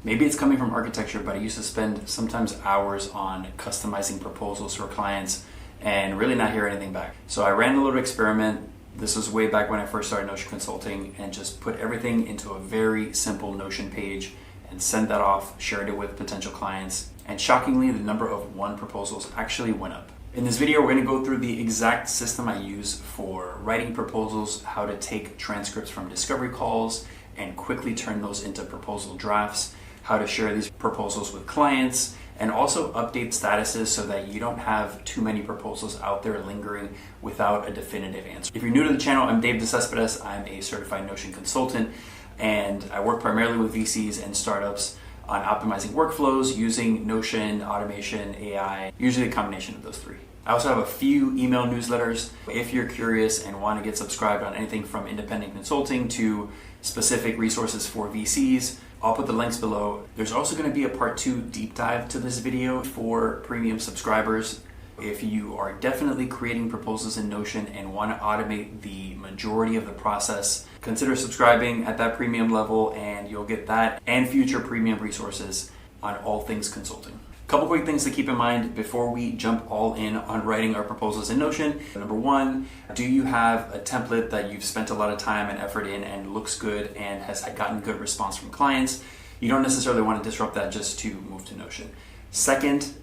Maybe it's coming from architecture, but I used to spend sometimes hours on customizing proposals for clients and really not hear anything back. So I ran a little experiment. This was way back when I first started Notion Consulting, and just put everything into a very simple Notion page and sent that off, shared it with potential clients. And shockingly, the number of won proposals actually went up. In this video, we're going to go through the exact system I use for writing proposals, how to take transcripts from discovery calls and quickly turn those into proposal drafts, how to share these proposals with clients, and also update statuses so that you don't have too many proposals out there lingering without a definitive answer. If you're new to the channel, I'm Dave DeCespedes. I'm a certified Notion consultant, and I work primarily with VCs and startups on optimizing workflows using Notion, automation, AI, usually a combination of those three. I also have a few email newsletters. If you're curious and want to get subscribed on anything from independent consulting to specific resources for VCs, I'll put the links below. There's also going to be a part 2 deep dive to this video for premium subscribers. If you are definitely creating proposals in Notion and want to automate the majority of the process, consider subscribing at that premium level, and you'll get that and future premium resources on all things consulting. A couple quick things to keep in mind before we jump all in on writing our proposals in Notion. Number one, do you have a template that you've spent a lot of time and effort in and looks good and has gotten good response from clients? You don't necessarily want to disrupt that just to move to Notion. Second,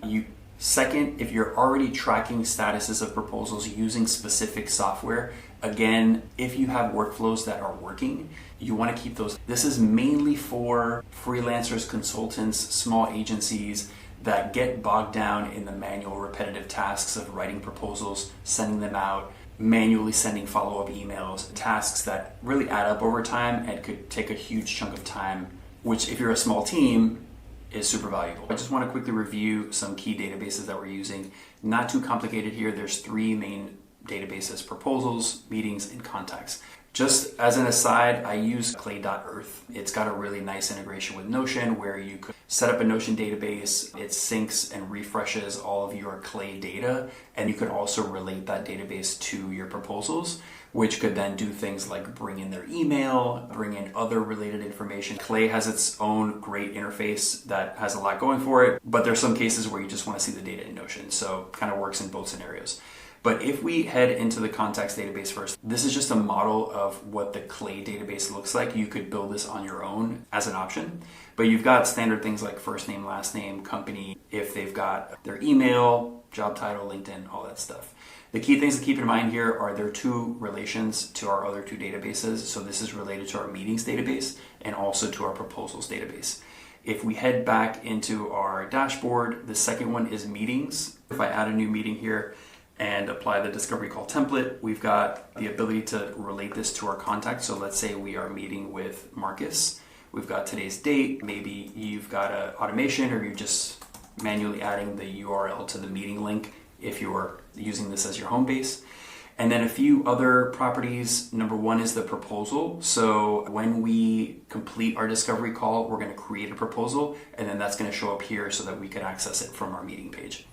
if you're already tracking statuses of proposals using specific software, again, if you have workflows that are working, you want to keep those. This is mainly for freelancers, consultants, small agencies that get bogged down in the manual repetitive tasks of writing proposals, sending them out, manually sending follow-up emails, tasks that really add up over time and could take a huge chunk of time, which if you're a small team is super valuable. I just want to quickly review some key databases that we're using. Not too complicated here. There's 3 main databases: proposals, meetings, and contacts. Just as an aside, I use clay.earth. It's got a really nice integration with Notion where you could set up a Notion database. It syncs and refreshes all of your clay data, and you could also relate that database to your proposals, which could then do things like bring in their email, bring in other related information. Clay has its own great interface that has a lot going for it, but there's some cases where you just want to see the data in Notion, so it kind of works in both scenarios. But if we head into the contacts database first, this is just a model of what the clay database looks like. You could build this on your own as an option, but you've got standard things like first name, last name, company, if they've got their email, job title, LinkedIn, all that stuff. The key things to keep in mind here are there are 2 relations to our other 2 databases. So this is related to our meetings database and also to our proposals database. If we head back into our dashboard, the second one is meetings. If I add a new meeting here and apply the discovery call template, we've got the ability to relate this to our contact. So let's say we are meeting with Marcus. We've got today's date. Maybe you've got an automation, or you're just manually adding the URL to the meeting link if you're using this as your home base. And then a few other properties. Number 1 is the proposal. So when we complete our discovery call, we're going to create a proposal, and then that's going to show up here so that we can access it from our meeting page.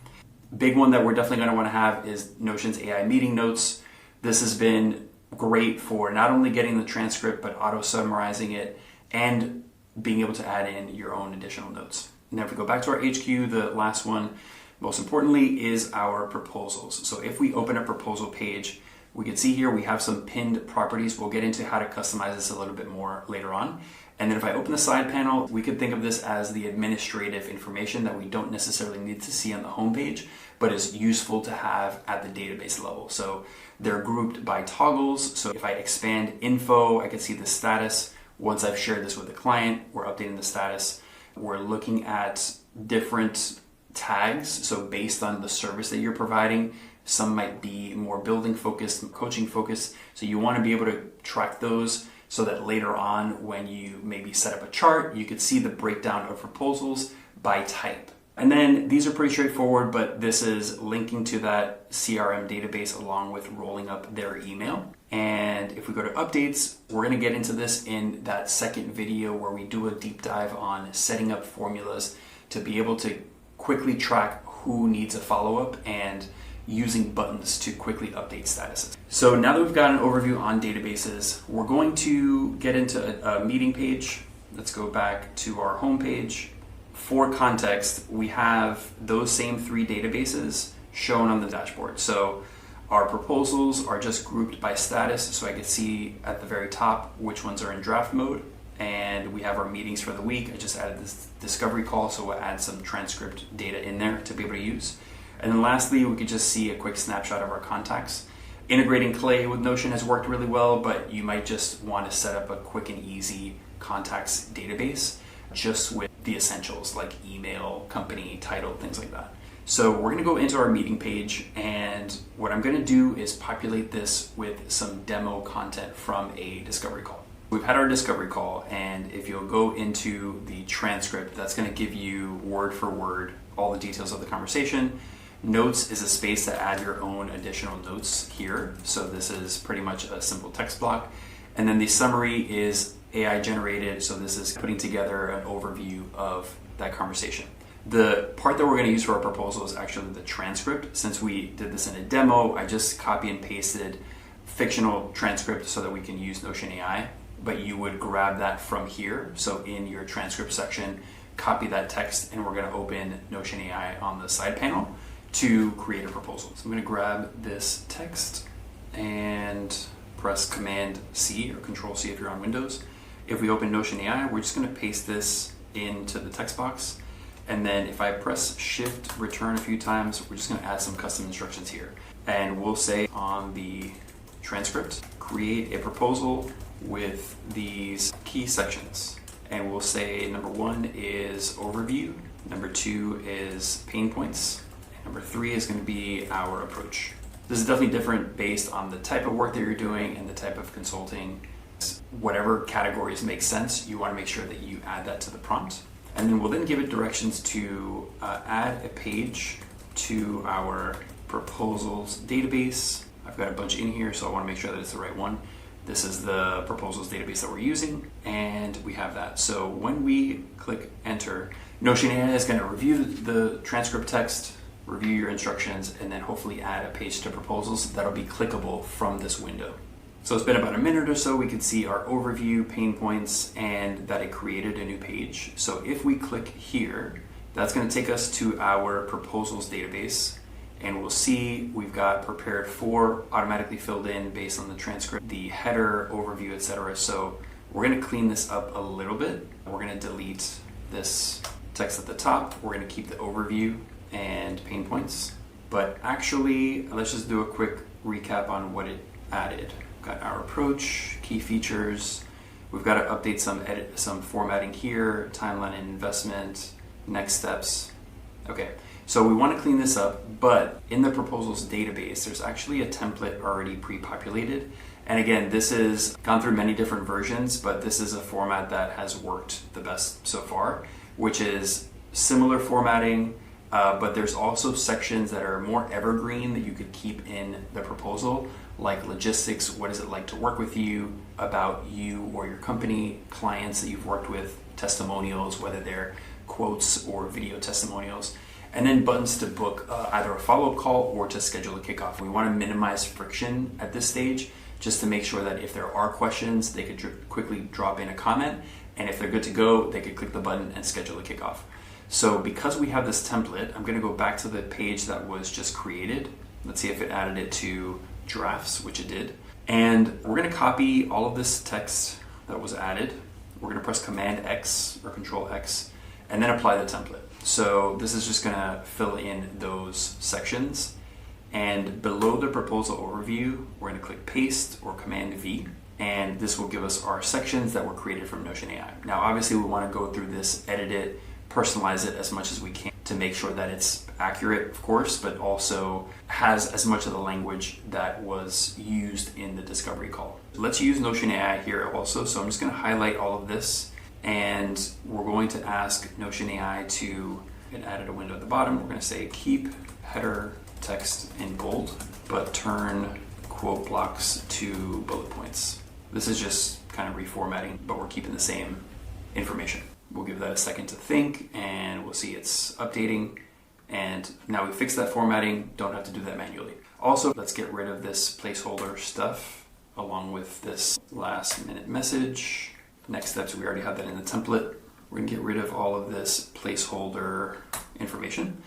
Big one that we're definitely going to want to have is Notion's AI meeting notes. This has been great for not only getting the transcript, but auto-summarizing it and being able to add in your own additional notes. Now, if we go back to our HQ, the last one, most importantly, is our proposals. So if we open a proposal page, we can see here we have some pinned properties. We'll get into how to customize this a little bit more later on. And then if I open the side panel, we could think of this as the administrative information that we don't necessarily need to see on the home page, but is useful to have at the database level. So they're grouped by toggles. So if I expand info, I can see the status. Once I've shared this with the client, we're updating the status. We're looking at different tags. So based on the service that you're providing, some might be more building focused, coaching focused. So you want to be able to track those so that later on when you maybe set up a chart, you could see the breakdown of proposals by type. And then these are pretty straightforward, but this is linking to that CRM database along with rolling up their email. And if we go to updates, we're going to get into this in that second video where we do a deep dive on setting up formulas to be able to quickly track who needs a follow-up and using buttons to quickly update statuses. So now that we've got an overview on databases, we're going to get into a meeting page. let's go back to our homepage. For context, we have those same 3 databases shown on the dashboard. So our proposals are just grouped by status, so I can see at the very top which ones are in draft mode. And we have our meetings for the week. I just added this discovery call, so we'll add some transcript data in there to be able to use. And then lastly, we could just see a quick snapshot of our contacts. Integrating Clay with Notion has worked really well, but you might just want to set up a quick and easy contacts database just with the essentials like email, company, title, things like that. So we're going to go into our meeting page, and what I'm going to do is populate this with some demo content from a discovery call. We've had our discovery call, and if you'll go into the transcript, that's going to give you word for word all the details of the conversation. Notes is a space to add your own additional notes here. So this is pretty much a simple text block. And then the summary is AI generated. So this is putting together an overview of that conversation. The part that we're going to use for our proposal is actually the transcript. Since we did this in a demo, I just copy and pasted fictional transcript so that we can use Notion AI. But you would grab that from here. So in your transcript section, copy that text, and we're going to open Notion AI on the side panel to create a proposal. So I'm going to grab this text and press Command C or Control C if you're on Windows. If we open Notion AI, we're just going to paste this into the text box. And then if I press Shift Return a few times, we're just going to add some custom instructions here. And we'll say on the transcript, create a proposal with these key sections. And we'll say number 1 is overview, number 2 is pain points, number 3 is going to be our approach. This is definitely different based on the type of work that you're doing and the type of consulting. Whatever categories make sense, you want to make sure that you add that to the prompt. And then we'll then give it directions to add a page to our proposals database. I've got a bunch in here, so I want to make sure that it's the right one. This is the proposals database that we're using, and we have that. So when we click enter, Notion AI is going to review the transcript text, review your instructions, and then hopefully add a page to proposals that'll be clickable from this window. So it's been about a minute or so. We can see our overview, pain points, and that it created a new page. So if we click here, that's going to take us to our proposals database. And we'll see we've got prepared for automatically filled in based on the transcript, the header, overview, etc. So we're going to clean this up a little bit. We're going to delete this text at the top. We're going to keep the overview and pain points. But actually, let's just do a quick recap on what it added. We've got our approach, key features. We've got to update some formatting here, timeline and investment, next steps. Okay. So we want to clean this up, but in the proposals database, there's actually a template already pre-populated. And again, this has gone through many different versions, but this is a format that has worked the best so far, which is similar formatting, but there's also sections that are more evergreen that you could keep in the proposal, like logistics, what is it like to work with you, about you or your company, clients that you've worked with, testimonials, whether they're quotes or video testimonials. And then buttons to book either a follow-up call or to schedule a kickoff. We want to minimize friction at this stage just to make sure that if there are questions, they could quickly drop in a comment. And if they're good to go, they could click the button and schedule a kickoff. So because we have this template, I'm going to go back to the page that was just created. Let's see if it added it to drafts, which it did. And we're going to copy all of this text that was added. We're going to press Command X or Control X and then apply the template. So this is just going to fill in those sections. And below the proposal overview, we're going to click Paste or Command V. And this will give us our sections that were created from Notion AI. Now, obviously, we want to go through this, edit it, personalize it as much as we can to make sure that it's accurate, of course, but also has as much of the language that was used in the discovery call. Let's use Notion AI here also. So I'm just going to highlight all of this. And we're going to ask Notion AI to, it added a window at the bottom. We're going to say keep header text in bold, but turn quote blocks to bullet points. This is just kind of reformatting, but we're keeping the same information. We'll give that a second to think, and we'll see it's updating. And now we fixed that formatting, don't have to do that manually. Also, let's get rid of this placeholder stuff along with this last minute message. Next steps, we already have that in the template. We're gonna get rid of all of this placeholder information.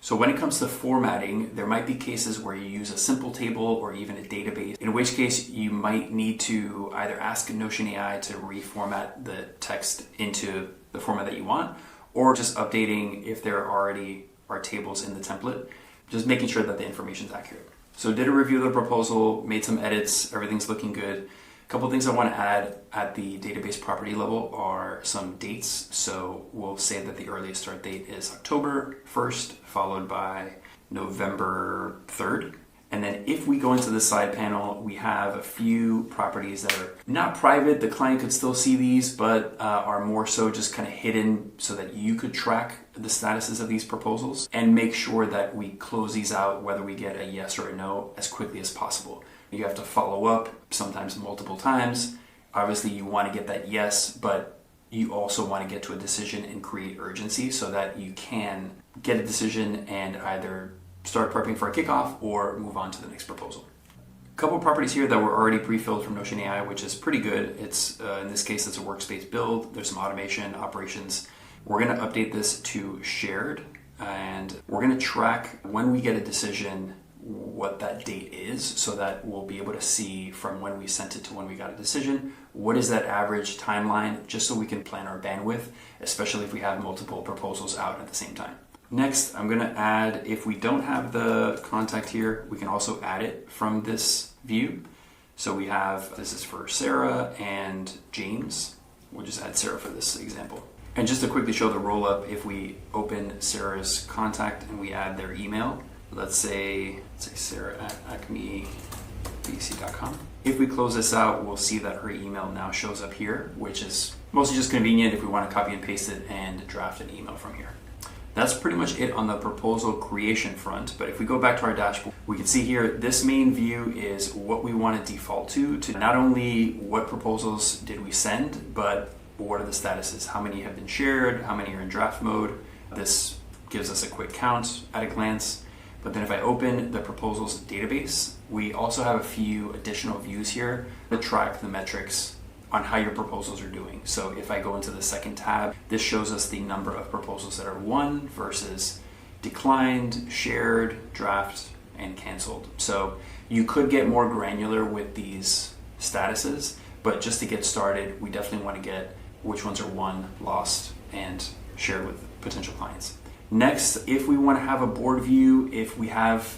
So when it comes to formatting, there might be cases where you use a simple table or even a database, in which case you might need to either ask Notion AI to reformat the text into the format that you want, or just updating if there already are tables in the template, just making sure that the information is accurate. So did a review of the proposal, made some edits, everything's looking good. A couple things I want to add at the database property level are some dates. So we'll say that the earliest start date is October 1st, followed by November 3rd. And then if we go into the side panel, we have a few properties that are not private. The client could still see these, but are more so just kind of hidden so that you could track the statuses of these proposals and make sure that we close these out, whether we get a yes or a no, as quickly as possible. You have to follow up, sometimes multiple times. Obviously, you want to get that yes, but you also want to get to a decision and create urgency so that you can get a decision and either start prepping for a kickoff or move on to the next proposal. A couple of properties here that were already pre-filled from Notion AI, which is pretty good. It's in this case, it's a workspace build. There's some automation, operations. We're going to update this to shared, and we're going to track when we get a decision what that date is, so that we'll be able to see from when we sent it to when we got a decision, what is that average timeline, just so we can plan our bandwidth, especially if we have multiple proposals out at the same time. Next, I'm going to add, if we don't have the contact here, we can also add it from this view. So we have, this is for Sarah and James. We'll just add Sarah for this example. And just to quickly show the roll up, if we open Sarah's contact and we add their email, let's say Sarah at acmebc.com. If we close this out, we'll see that her email now shows up here, which is mostly just convenient if we want to copy and paste it and draft an email from here. That's pretty much it on the proposal creation front. But if we go back to our dashboard, we can see here, this main view is what we want to default to not only what proposals did we send, but what are the statuses? How many have been shared? How many are in draft mode? This gives us a quick count at a glance. But then if I open the proposals database, we also have a few additional views here that track the metrics on how your proposals are doing. So if I go into the second tab, this shows us the number of proposals that are won versus declined, shared, draft, and canceled. So you could get more granular with these statuses, but just to get started, we definitely want to get which ones are won, lost, and shared with potential clients. Next, if we want to have a board view, if we have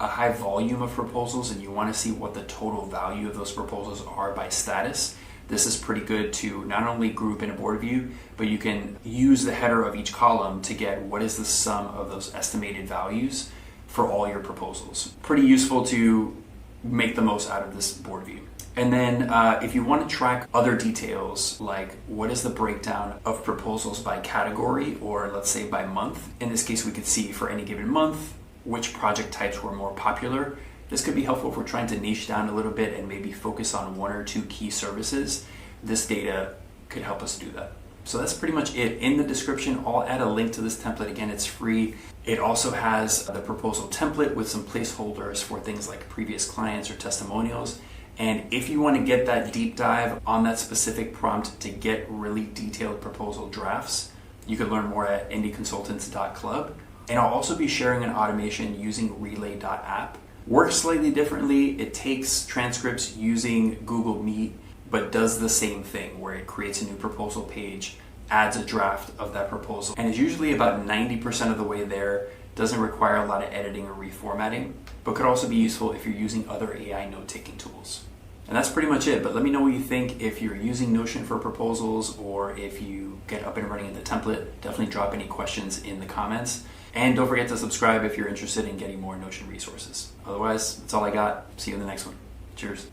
a high volume of proposals and you want to see what the total value of those proposals are by status, this is pretty good to not only group in a board view, but you can use the header of each column to get what is the sum of those estimated values for all your proposals. Pretty useful to make the most out of this board view. And then if you want to track other details, like what is the breakdown of proposals by category, or let's say by month. In this case, we could see for any given month, which project types were more popular. This could be helpful if we're trying to niche down a little bit and maybe focus on one or two key services. This data could help us do that. So that's pretty much it. In the description, I'll add a link to this template. Again, it's free. It also has the proposal template with some placeholders for things like previous clients or testimonials. And if you want to get that deep dive on that specific prompt to get really detailed proposal drafts, you can learn more at indieconsultants.club. And I'll also be sharing an automation using relay.app. Works slightly differently. It takes transcripts using Google Meet, but does the same thing where it creates a new proposal page, adds a draft of that proposal, and is usually about 90% of the way there. Doesn't require a lot of editing or reformatting, but could also be useful if you're using other AI note-taking tools. And that's pretty much it, but let me know what you think if you're using Notion for proposals or if you get up and running in the template. Definitely drop any questions in the comments. And don't forget to subscribe if you're interested in getting more Notion resources. Otherwise, that's all I got. See you in the next one. Cheers.